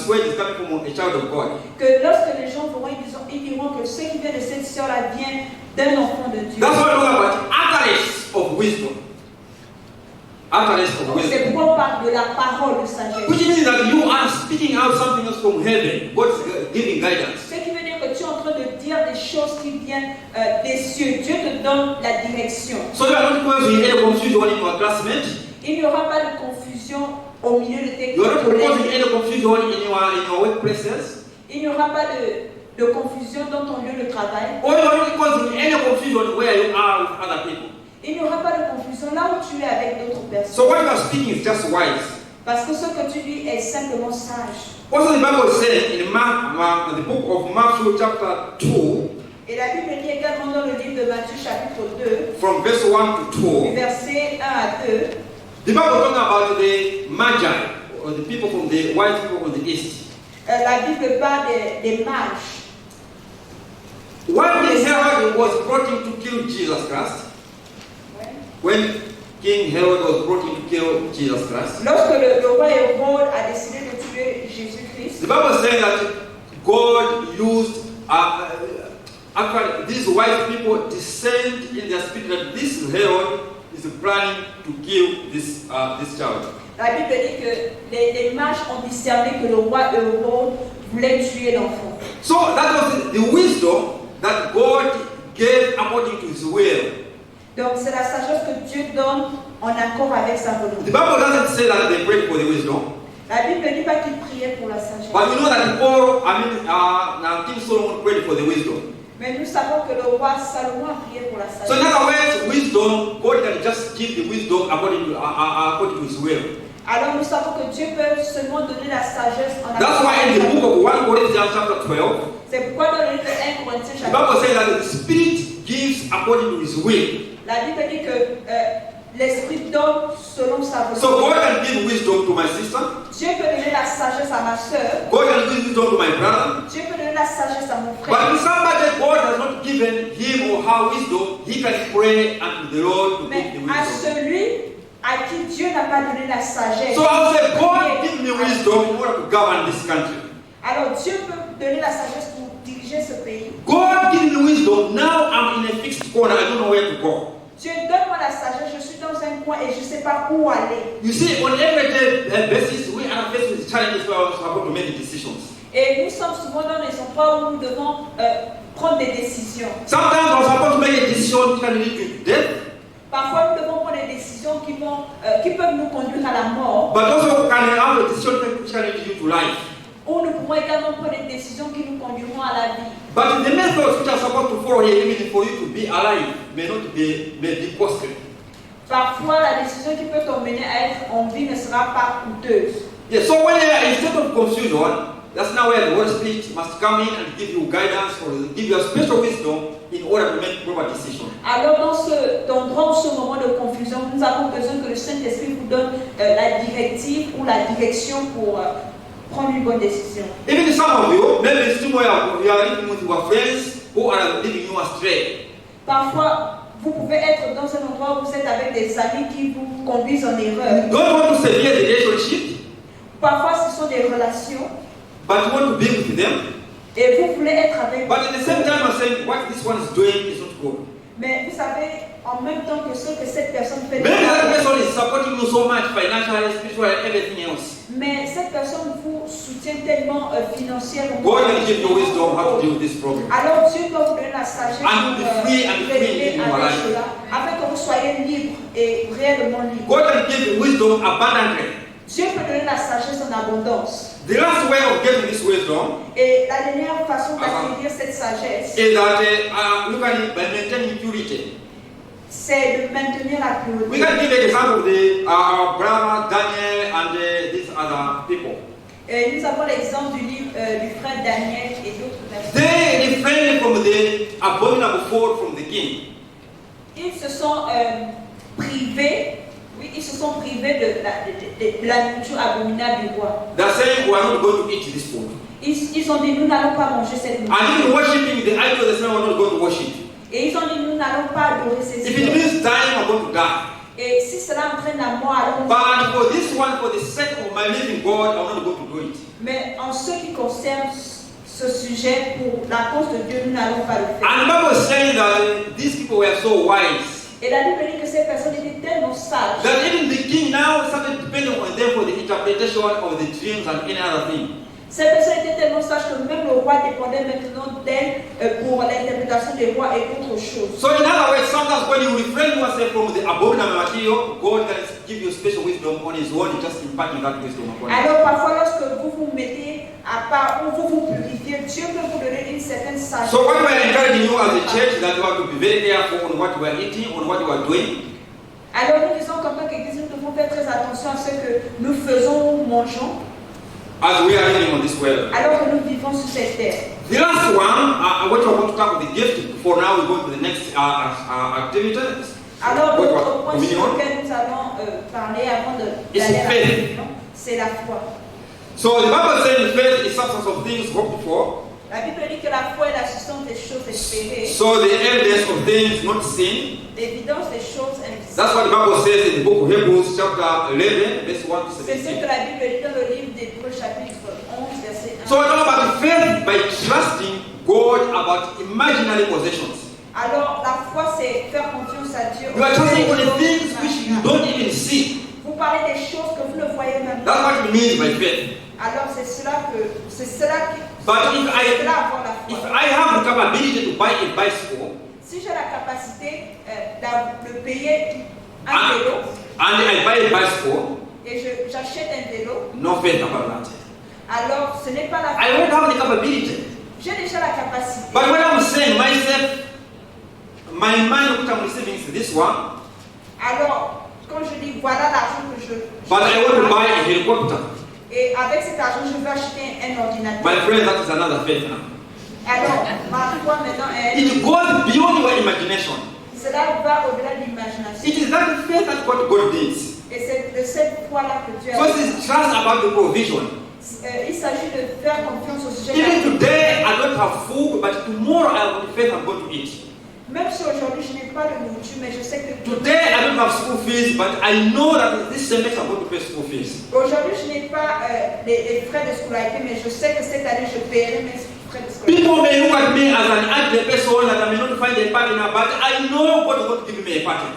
word is coming from a child of God. Que lorsque les gens verront, ils diront que ce qui vient de cette sœur-là vient d'un enfant de Dieu. That's why we talk about utterance of wisdom. Utterance of C'est wisdom. pourquoi on parle de la parole de sagesse. Which means that you are speaking out something else from heaven. God is giving guidance. Ce qui veut dire que tu es en train de dire des choses qui viennent des cieux. Dieu te donne la direction. So you are not going to hear confusion in your classmates. Il n'y aura pas de confusion au milieu de tes You are not causing collègues. any confusion in your workplaces. Il n'y aura pas de confusion dans ton lieu de travail. Or you are not causing any confusion where you are with other people. Il n'y aura pas de confusion là où tu es avec d'autres personnes. So what you are speaking is just wise. Parce que ce que tu dis est simplement sage. Also the Bible says in the book of Matthew chapter 2, Et la Bible dit également dans le livre de Matthieu chapitre 2, from verse 1 to du 2, verset 1 à 2, the Bible talking about the Magi, or the people from the wise people from the east. la Bible parle des mages. When Herod was brought in to kill Jesus Christ, when King Herod was brought in to kill Jesus Christ, Lorsque le roi Hérode a décidé de tuer Jésus-Christ, the Bible says that God used, actually, these wise people discerned in their spirit that this Herod is planning to kill this child. la Bible dit que les mages ont discerné que le roi Hérode voulait tuer l'enfant. So that was the wisdom that God gave according to his will. Donc c'est la sagesse que Dieu donne en accord avec sa The volonté. Bible doesn't say that they prayed for the wisdom, La Bible ne dit pas qu'il priait pour la sagesse. but we know that now King Solomon prayed for the wisdom. Mais nous savons que le roi Salomon a prié pour la So in sagesse. other words, wisdom, God can just give the wisdom according to his will. Alors nous savons que Dieu peut seulement donner la sagesse en That's accord why in avec the sa book volonté. of 1 Corinthians chapter 12, C'est pourquoi dans le livre de 1 Corinthiens the chapitre Bible says that the Spirit gives according to his will. la Bible dit que l'Esprit donne selon sa So God volonté. can give wisdom to my sister. Dieu peut donner la sagesse à ma soeur. God can give wisdom to my brother. Dieu peut donner la sagesse à mon But frère. if somebody God has not given him or her wisdom, he can pray unto the Lord to Mais give the à wisdom. celui à qui Dieu n'a pas donné la sagesse. So I'll say, God, give me wisdom in order to govern this country. Alors Dieu peut donner la sagesse pour diriger ce pays. God, give me wisdom. Now I'm in a fixed corner. I don't know where to go. Dieu donne-moi la sagesse, je suis dans un coin et je ne sais pas où aller. You see, on everyday basis, we are faced with challenges where we're supposed to make decisions. Et nous sommes souvent dans des endroits où nous devons prendre des décisions. Sometimes we're supposed to make a decision that can lead to death, Parfois, nous devons prendre des décisions qui peuvent nous conduire à la mort. but also can have a decision which can lead you to life. Ou nous pouvons également prendre des décisions qui nous conduiront à la vie. But the methods which are supposed to follow here, even for you to be alive, may be costly. Parfois, la décision qui peut t'emmener à être en vie ne sera pas coûteuse. Yeah, so when you are in a state of confusion, that's now where the Holy Spirit must come in and give you guidance or give you a special wisdom in order to make proper decisions. Alors, dans ce moment de confusion, nous avons besoin que le Saint-Esprit vous donne la directive ou la direction pour prendre une bonne décision. Even some of you, maybe it's somewhere you are living with your friends who are leading you astray. Parfois, vous pouvez être dans un endroit où vous êtes avec des amis qui vous conduisent en erreur. You don't want to sever the relationship, Parfois, ce sont des relations but you want to be with them. et vous voulez être avec But at the same time, I'm saying what this one is doing is not good. Mais vous savez, en même temps que ce que cette personne fait, Maybe that person is supporting you so much financially, spiritually, everything else. mais cette personne vous soutient tellement financièrement. God will give you wisdom how to deal with this problem. Alors Dieu doit vous donner la sagesse And be free and free régler in your avec life. cela, afin que vous soyez libre et réellement libre. God can give you wisdom abundantly. Dieu peut donner la sagesse en abondance. The last way of getting this wisdom wisdom Et la dernière façon d'acquérir cette sagesse, is that we can by maintaining purity. c'est de maintenir la We pureté. can give an example of our brother Daniel and these other people. Et nous avons l'exemple du livre du frère Daniel et d'autres personnes. They refrained from the abominable food from the king. Ils se sont privés, oui, ils se sont privés de la nourriture abominable du roi. They're saying we are not going to eat this food. Ils ont dit, nous n'allons pas manger cette nourriture. And even worshiping the idol, they say we are not going to worship. Et ils ont dit, nous n'allons pas adorer ces If it idoles. means dying, I'm going to die. Et si cela entraîne la mort, alors But for this one, for the sake of my living God, I'm not going to do it. mais en ce qui concerne ce sujet, pour la cause de Dieu, nous n'allons pas le faire. And the Bible is saying that these people were so wise Et la Bible dit que ces personnes étaient tellement sages that even the king now started depending on them for the interpretation of the dreams and any other thing. Ces personnes étaient tellement sages que même le roi dépendait maintenant d'elles pour l'interprétation des rois et d'autres choses. So in other words, sometimes when you refrain yourself from the abominable material, God can give you special wisdom on His own, just imparting that wisdom upon you. Alors parfois lorsque vous vous mettez à part ou vous vous purifiez, Dieu peut vous donner une certaine sagesse. So what we are encouraging you as a church that you have to be very careful on what you are eating, on what you are doing. Alors nous disons qu'en tant qu'Église, nous devons faire très attention à ce que nous faisons ou mangeons As we are living on this world. alors que nous vivons sur cette terre. The last one, what I want to talk about the gift. For now, we go to the next activity. Alors What l'autre was point communion? sur lequel nous allons parler avant It's d'aller à la faith. communion, c'est la foi. So the Bible says faith is substance of things hoped for. La Bible dit que la foi est la substance des choses espérées, So the evidence of things not seen. l'évidence des choses invisibles. That's what the Bible says in the book of Hebrews, chapter 11, verse 1 to C'est ce 17. que la Bible dit dans le livre d'Hébreux chapitre 11 verset 1. So we talk about faith by trusting God about imaginary possessions. Alors la foi c'est faire confiance à Dieu. You are trusting on the things which you don't even see. Vous parlez des choses que vous ne voyez même That's pas. what it means by faith. Alors c'est cela qui But if c'est cela avoir la If foi. I have the capability to buy a bicycle Si j'ai la capacité de payer un vélo and I buy a bicycle, et j'achète un vélo, no faith about that. alors ce n'est pas la I foi. won't have the capability. J'ai déjà la capacité. But when I'm saying myself, my mind which I'm receiving is this one, Alors quand je dis voilà l'argent que je but I want to buy a helicopter. et avec cet argent je vais acheter un ordinateur. My friend, that is another faith now. Alors ma foi maintenant It goes beyond your imagination. cela va au-delà de l'imagination. It is that faith that what God needs. Et c'est de cette foi-là que Dieu a. So this is trust about the provision. Il s'agit de faire confiance au sujet. Even today, I don't have food, but tomorrow I have the faith I'm going to eat. Même si aujourd'hui je n'ai pas de nourriture, mais je sais que Today I don't have school fees, but I know that this semester I'm going to pay school fees. aujourd'hui je n'ai pas les frais de scolarité, mais je sais que cette année je paierai mes frais de scolarité. People may look at me as an ugly person that I may not find a partner, but I know God is going to give me a partner.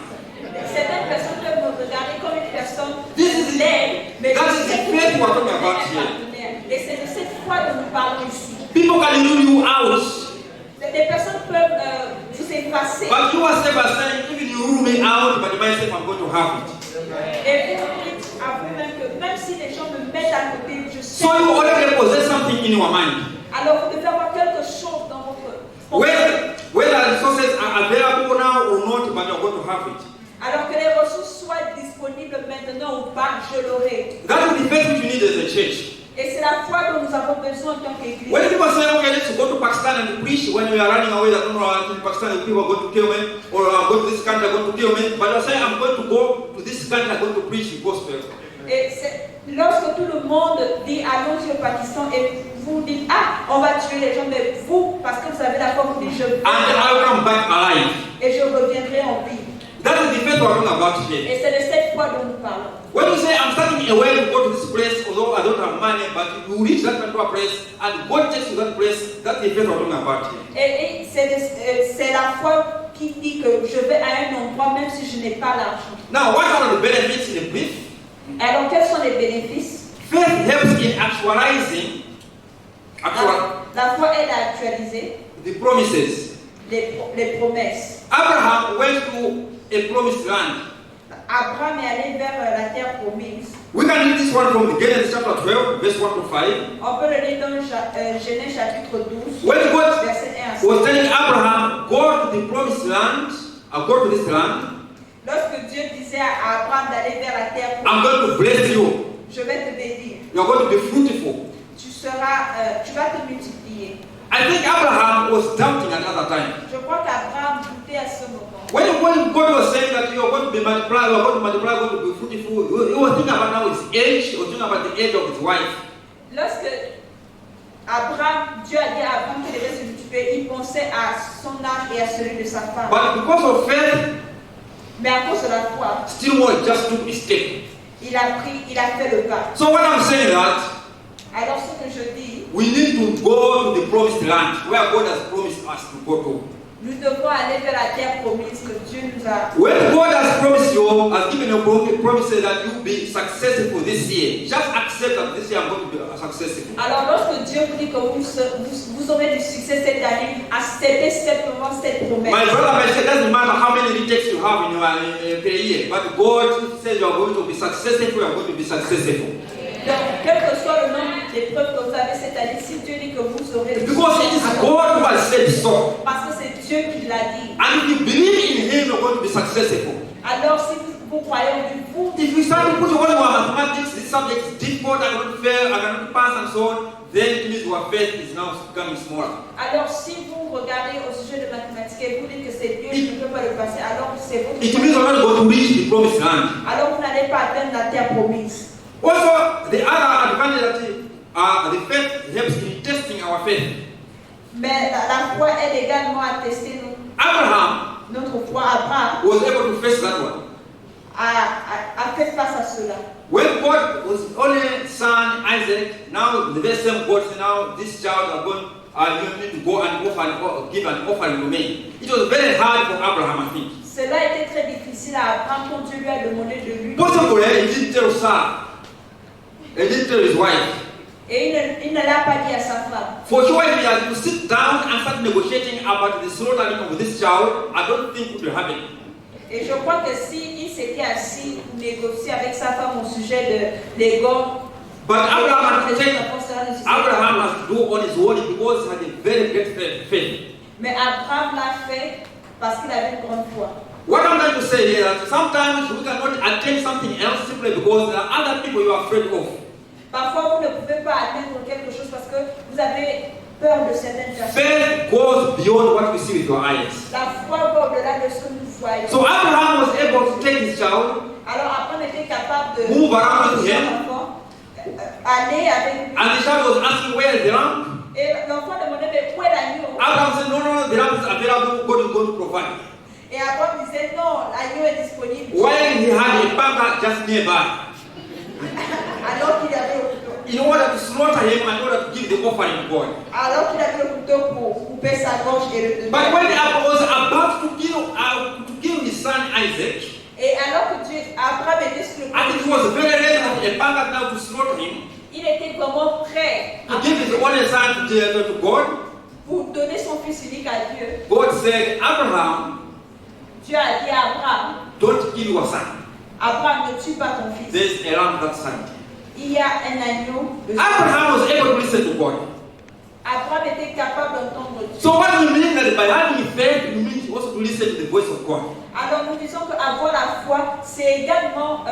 Certaines personnes peuvent me regarder comme une personne This is laide, mais that je is sais the que faith Dieu we're va talking me donner about un here. partenaire. Et c'est de cette foi dont nous parlons ici. People can rule you out, Des personnes peuvent vous effacer. but you yourself are saying, even you rule me out, but myself I'm going to have it. Et vous dites à vous-même que même si les gens me mettent à côté, je sais. So you already possess something in your mind. Alors vous devez avoir quelque chose dans votre Whether resources are available now or not, but you're going to have it. Alors que les ressources soient disponibles maintenant ou pas, je l'aurai. That is the faith which you need as a church. Et c'est la foi dont nous avons besoin en tant qu'Église. When people say, okay, let's go to Pakistan and preach, when we are running away, that no, in Pakistan people are going to kill me, or I'm going to this country, are going to kill me, but you're saying, I'm going to go to this country, I'm going to preach the gospel. Et lorsque tout le monde dit allons-y au Pakistan et vous dites ah on va tuer les gens, mais vous parce que vous avez la foi vous dites je vais And I'll come back alive. et je reviendrai en vie. That is the faith we're talking about here. Et c'est de cette foi dont nous parlons. When you say, I'm starting away to go to this place, although I don't have money, but you reach that particular place, and God takes you to that place, that's the faith we're talking about here. Et c'est la foi qui dit que je vais à un endroit même si je n'ai pas l'argent. Now, what are the benefits in the brief? Alors quels sont les bénéfices? Faith helps in actualizing La foi aide à actualiser the promises. les promesses. Abraham went to a promised land. Abraham est allé vers la terre promise. We can read this one from Genesis chapter 12, verse 1 to 5. On peut le lire dans Genèse chapitre 12, When God verset 1 à 5. was telling Abraham, go to the promised land, go to this land, Lorsque Dieu disait à Abraham d'aller vers la terre I'm promise, going to bless you. je vais te bénir. You're going to be fruitful. Tu vas te multiplier. I think Abraham was doubting another time. Je crois qu'Abraham doutait à ce moment. When God was saying that you are going to be multiplied, you are going to multiply, you are going to be fruitful, he was thinking about now his age, he was thinking about the age of his wife. Lorsque Dieu a dit à Abraham qu'il devait se multiplier, il pensait à son âge et à celui de sa femme. But because of faith, Mais à cause de la foi, still more just took a step. il a fait le pas. So what I'm saying that Alors ce que je dis, we need to go to the promised land where God has promised us to go to. nous devons aller vers la terre promise que Dieu nous a. When God has promised you, has given you a promise that you will be successful this year, just accept that this year I'm going to be successful. Alors lorsque Dieu vous dit que vous aurez du succès cette année, acceptez simplement cette promesse. My brother, my sister, it doesn't matter how many retakes you have in your per year, but God says you are going to be successful, you are going to be successful. Donc, quel que soit le nombre d'épreuves que vous avez cette année, si Dieu dit que vous aurez le Because it is God who has said so. parce que c'est Dieu qui l'a dit. And if you believe in Him, you're going to be successful. Alors, si vous croyez en Dieu, vous, If you start to put your mathematics, this subject is difficult, I'm going to fail, I'm going to pass, and so on, then it means your faith is now becoming smaller. alors si vous regardez au sujet de mathématiques et vous dites que c'est Dieu qui ne peut pas le passer, alors c'est vous. It means you're not going to reach the promised land. Alors vous n'allez pas atteindre la terre promise. Also, the other advantage that the faith helps in testing our faith. Mais la foi aide également à tester notre foi. Abraham Was able to face that one. a fait face à cela. When God was only son Isaac, now the very same God said, now this child are going, you need to go and give an offering to me. It was very hard for Abraham, I think. Cela a été très difficile à Abraham quand Dieu lui a demandé de lui. Possibly, he didn't tell Sarah. He didn't tell his wife. Et il ne l'a pas dit à sa femme. For sure, if he had to sit down and start negotiating about the slaughtering of this child, I don't think it would happen. Et je crois que si il s'était assis pour négocier avec sa femme au sujet de l'égor, But Abraham has to do on his own because he had a very great faith. Mais Abraham l'a fait parce qu'il avait une grande foi. What I'm trying to say here is that sometimes we cannot attain something else simply because there are other people you are afraid of. Parfois, vous ne pouvez pas atteindre quelque chose parce que vous avez peur de certaines personnes. Faith goes beyond what we see with your eyes. La foi va au-delà de ce que nous voyons. So Abraham was able to take his child, Alors Abraham était capable de move around with him, aller avec lui. and the child was asking, where is the lamb? Et l'enfant demandait, mais où est l'agneau? Abraham said, no, the lamb is available, God is going to provide. Et Abraham disait, non, l'agneau est disponible. While he had a panga just nearby, Alors qu'il avait le couteau. in order to slaughter him, in order to give the offering to God. Alors qu'il avait le couteau pour couper sa gorge et le But when Abraham was about to give his son Isaac, et alors que Abraham était sur le I think he was very ready with a panga now to slaughter him, il était vraiment prêt to give his only son to God. pour donner son fils unique à Dieu. God said, Abraham, Dieu a dit à Abraham, don't kill your son. Abraham, ne tue pas ton fils. There's a lamb that's son. Il y a un agneau. Abraham was able to listen to God. Abraham était capable d'entendre Dieu. So what we mean that by having faith, we mean also to listen to the voice of God. Alors nous disons qu'avoir la foi, c'est également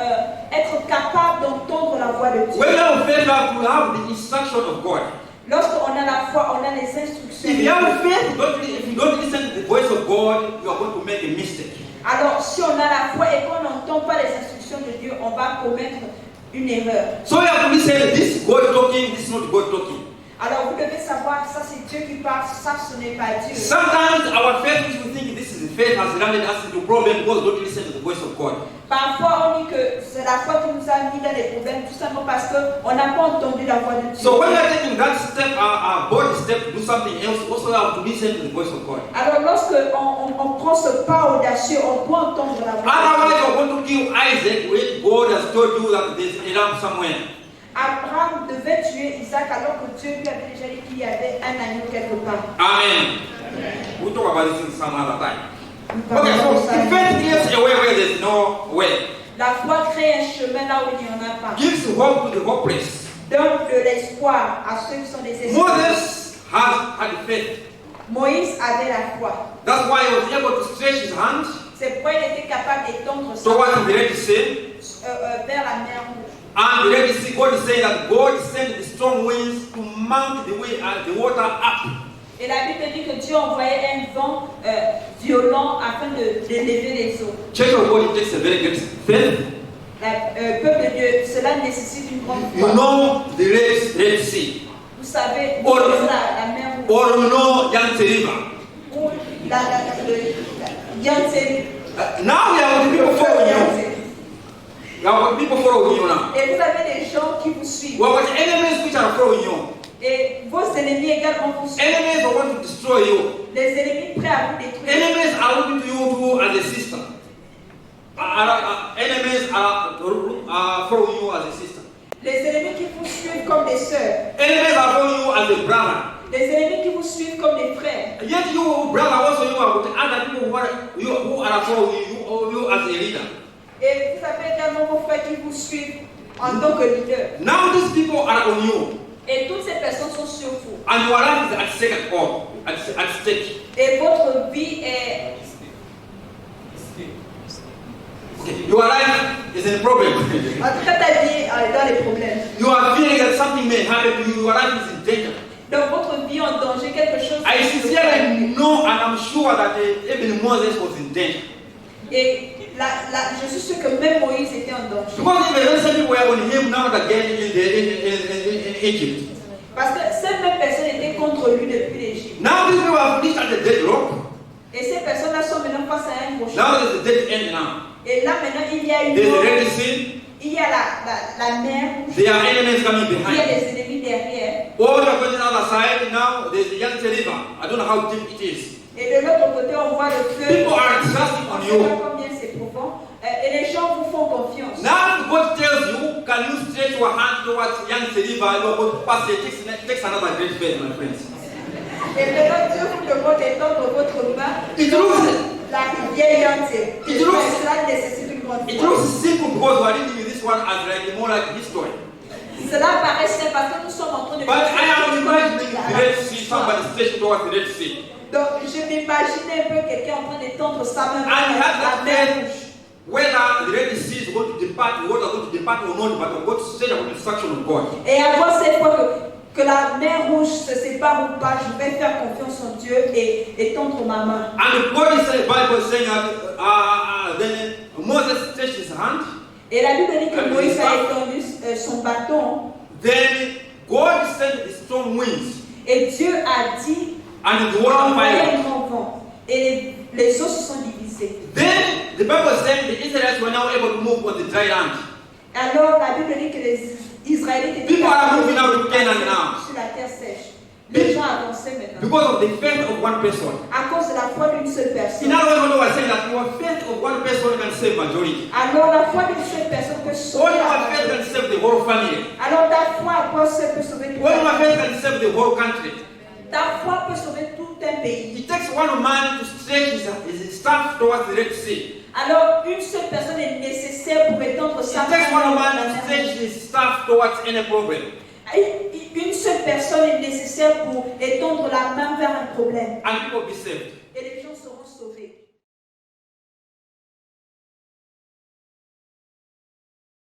être capable d'entendre la voix de Dieu. When you have faith, you have to have the instruction of God. Lorsqu'on a la foi, on a les instructions. If you have faith, if you don't listen to the voice of God, you are going to make a mistake. Alors si on a la foi et qu'on n'entend pas les instructions de Dieu, on va commettre une erreur. So you have to listen, this is God talking, this is not God talking. Alors vous devez savoir que ça c'est Dieu qui parle, ça ce n'est pas Dieu. Sometimes our faith, we think this is the faith has landed us into problem because we don't listen to the voice of God. Parfois on dit que c'est la foi qui nous a mis dans les problèmes tout simplement parce qu'on n'a pas entendu la voix de Dieu. So when you are taking that step, our body step to do something else, also you have to listen to the voice of God. Alors lorsque on prend ce pas audacieux, on doit entendre la voix de Dieu. Otherwise, you're going to kill Isaac when God has told you that there's a lamb somewhere. Abraham devait tuer Isaac alors que Dieu lui avait déjà dit qu'il y avait un agneau quelque part. Amen. We'll talk about this in some other time. Nous Okay, parlons so de ça. the faith gives a way where there's no way. La foi crée un chemin là où il n'y en a pas. Gives hope to the hopeless. Donne de l'espoir à ceux qui sont désespérés. Moses had faith. Moïse avait la foi. That's why he was able to stretch his hand C'est pourquoi il était capable d'étendre sa towards main the Red Sea. vers la mer Rouge. And the Red Sea, God is saying that God sent the strong winds to mount the water up. Et la Bible dit que Dieu envoyait un vent violent afin d'élever les eaux. Church of God, it takes a very great faith. Peuple de Dieu, cela nécessite une grande foi. You know the Red Sea. Vous savez, Or- la mer Rouge. Or you know Yangtze River. Ou Yangtze. Now there are people following you. There are people following you now. Et vous avez des gens qui vous suivent. Well, what enemies which are following you? Et vos ennemis également vous suivent. Enemies who want to destroy you. Les ennemis prêts à vous détruire. Enemies are looking to you too as a sister. Enemies are following you as a sister. Les ennemis qui vous suivent comme des sœurs. Enemies are following you as a brother. Les ennemis qui vous suivent comme des frères. Yet you, brother, also you are with other people who are following you as a leader. Et vous avez également vos frères qui vous suivent en tant que leader. Now these people are on you. Et toutes ces personnes sont sur vous. And your life is at stake at all. At stake. Et votre vie est... Okay. Your life is in a problem. En tout cas, ta vie est dans les problèmes. You are feeling that something may happen to you. Your life is in danger. Donc votre vie est en danger, quelque chose... I sincerely know and I'm sure that even Moses was in danger. Et je suis sûr que même Moïse était en danger. Because even some people were on him now again in Egypt. Parce que ces mêmes personnes étaient contre lui depuis l'Égypte. Now these people have reached at the deadlock. Et ces personnes-là sont maintenant face à un rocher. Now there's a dead end now. Et là maintenant, il y a une There's the mort. Red Sea. Il y a la mer. There are enemies coming Il y a behind. des ennemis derrière. Or you're going to the other side. Now there's the Yangtze River. I don't know how deep it is. Et de l'autre côté, on voit le feu. People are trusting On on ne sait pas you. combien c'est profond. Et les gens vous font confiance. Now God tells you, can you stretch your hand towards Yangtze River? You're going to pass it. It takes another great faith, my friends. Et maintenant, Dieu vous demande d'étendre votre main. It looks, La rivière Yangtze. Et It looks- cela nécessite une grande it foi. looks simple because we are reading this one as like more like history. Cela paraît simple parce que nous sommes en train de... But I am imagining the Red Sea, somebody stretching towards the Red Sea. Donc, je m'imaginais un peu quelqu'un en train d'étendre sa main And he vers had la that mer faith, Rouge. whether the Red Sea is going to depart, water is going to depart or not, but God said about the instruction of God. Et avoir cette foi que la mer Rouge se sépare ou pas, je vais faire confiance en Dieu et tendre ma main. And God is saying, the Bible is saying that then Moses stretched his hand, Et la Bible dit que Moïse a étendu son bâton then God sent the strong winds et Dieu a dit and the water envoyez fire. un grand vent et les eaux se sont divisées. Then the Bible is saying the Israelites were now able to move on the dry land. Alors la Bible dit que les Israélites étaient People are capables moving out of de Canaan passer now. sur la terre sèche. Les gens avançaient maintenant Because of the faith of one person. à cause de la foi d'une seule In personne. other words, what I was saying that your faith of one person can save majority. Alors la foi d'une seule personne peut sauver Only la one faith majorité. can save the whole family. Alors ta foi à toi seule peut sauver tout Only un one faith can save the whole country. Ta foi peut sauver tout un pays. It takes one man to stretch his staff towards the Red Sea. Alors une seule personne est nécessaire pour étendre sa It takes one main man dans to la stretch mer. his staff towards any problem. Une seule personne est nécessaire pour étendre la main vers un problème. And people be saved. Et les gens seront sauvés.